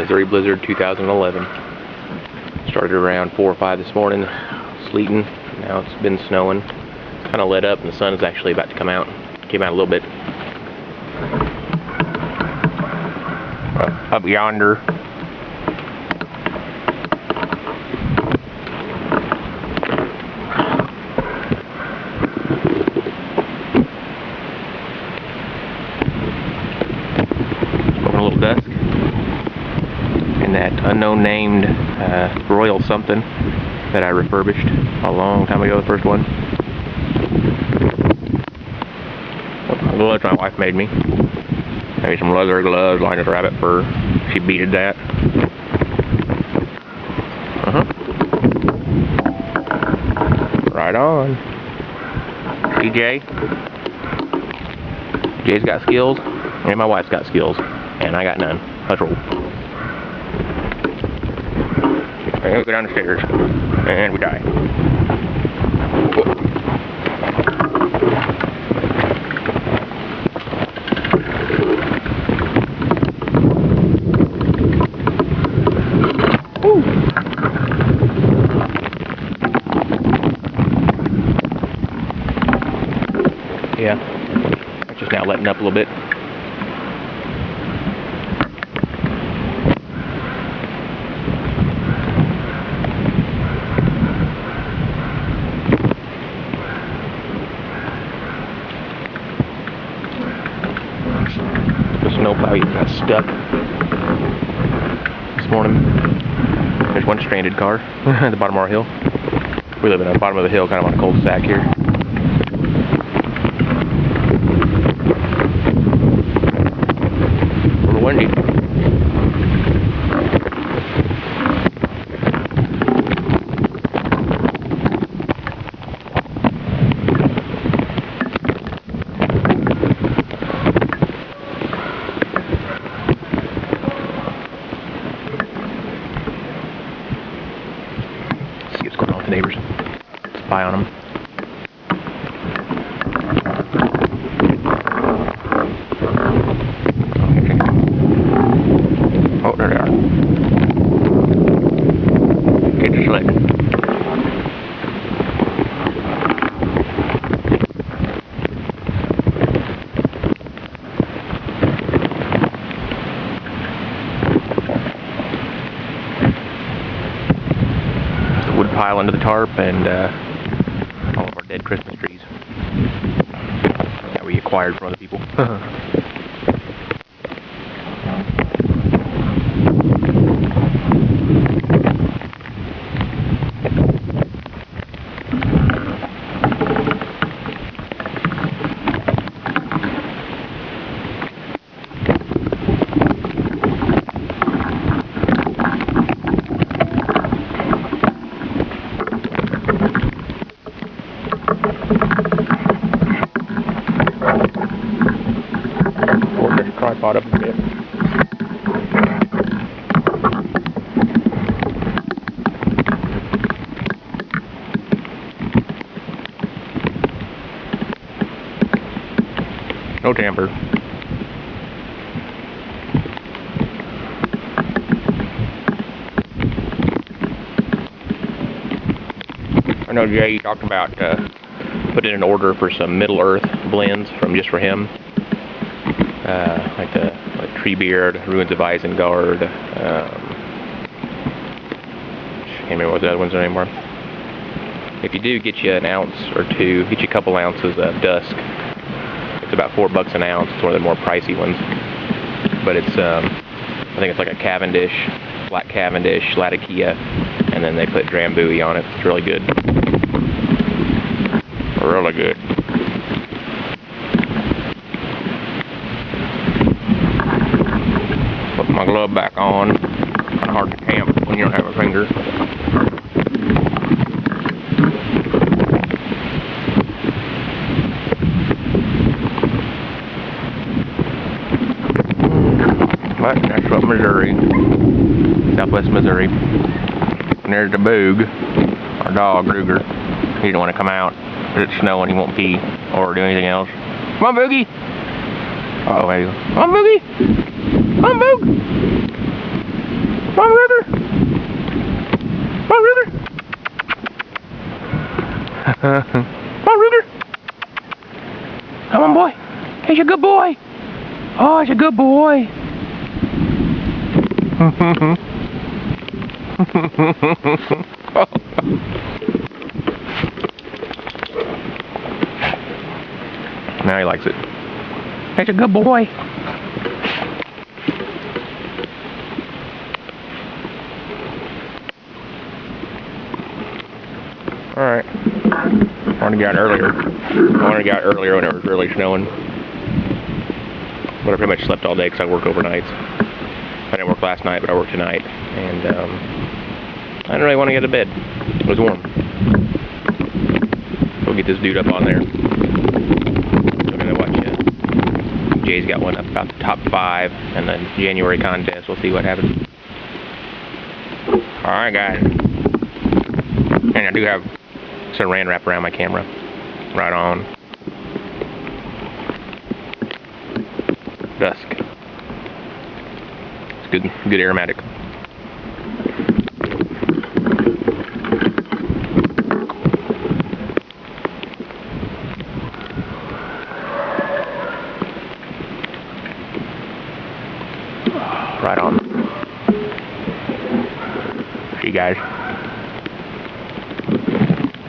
Missouri Blizzard 2011. Started around 4 or 5 this morning, sleeting. Now it's been snowing. It's kind of lit up and the sun is actually about to come out. Came out a little bit. Up yonder. A little dusk. And that unknown named Royal something that I refurbished a long time ago, the first one. Gloves my wife made me. Maybe some leather gloves lined with rabbit fur. She beaded that. Right on. See Jay? Jay's got skills, and my wife's got skills, and I got none. Let's roll. And we go down the stairs, and we die. Yeah, it's just now letting up a little bit. The snowplow got stuck this morning. There's one stranded car at the bottom of our hill. We live at the bottom of the hill, kind of on a cul-de-sac here. A little windy. See what's going on with the neighbors. Spy on them. Oh, there they are. Get the slick. Wood pile under the tarp and all of our dead Christmas trees that we acquired from other people. Tripod up a bit. No tamper. I know Jay, you talked about putting in an order for some Middle Earth blends from just for him. Like Treebeard, Ruins of Isengard, can't remember what the other ones are anymore. If you do, get you an ounce or two, get you a couple ounces of Dusk. It's about $4 an ounce. It's one of the more pricey ones. But it's, I think it's like a cavendish, black cavendish, latakia, and then they put Drambui on it. It's really good. Really good. Put my glove back on. Kind of hard to tamp when you don't have a finger. But that's what Missouri, Southwest Missouri. And there's the Boog, our dog, Ruger. He don't want to come out. It's snowing, he won't pee or do anything else. Come on, Boogie! Uh-oh, there you go. Come on, Boogie! Come on, Boog! Come on, River. Come on, River. Come on, River. Come on, boy. He's a good boy. Oh, he's a good boy. Now he likes it. He's a good boy. Alright. I wanted to get out earlier. When it was really snowing. But I pretty much slept all day because I work overnights. I didn't work last night, but I worked tonight. And I didn't really want to get to bed. It was warm. We'll get this dude up on there. We're going to watch Jay's got one up about the top 5 and the January contest. We'll see what happens. Alright, guys. And I do have saran wrap around my camera. Right on. Dusk. It's good aromatic. Right on. See you guys.